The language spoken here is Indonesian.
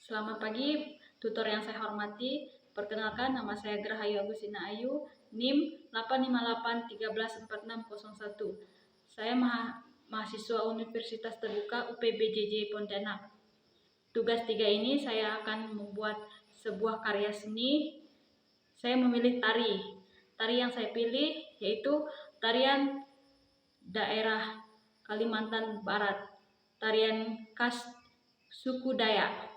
Selamat pagi, tutor yang saya hormati. Perkenalkan, nama saya Grahayu Agustina Ayu, NIM 858134601. Saya mahasiswa Universitas Terbuka UPBJJ Pontianak. Tugas 3 ini saya akan membuat sebuah karya seni. Saya memilih tari. Tari yang saya pilih yaitu tarian daerah Kalimantan Barat, tarian khas suku Dayak.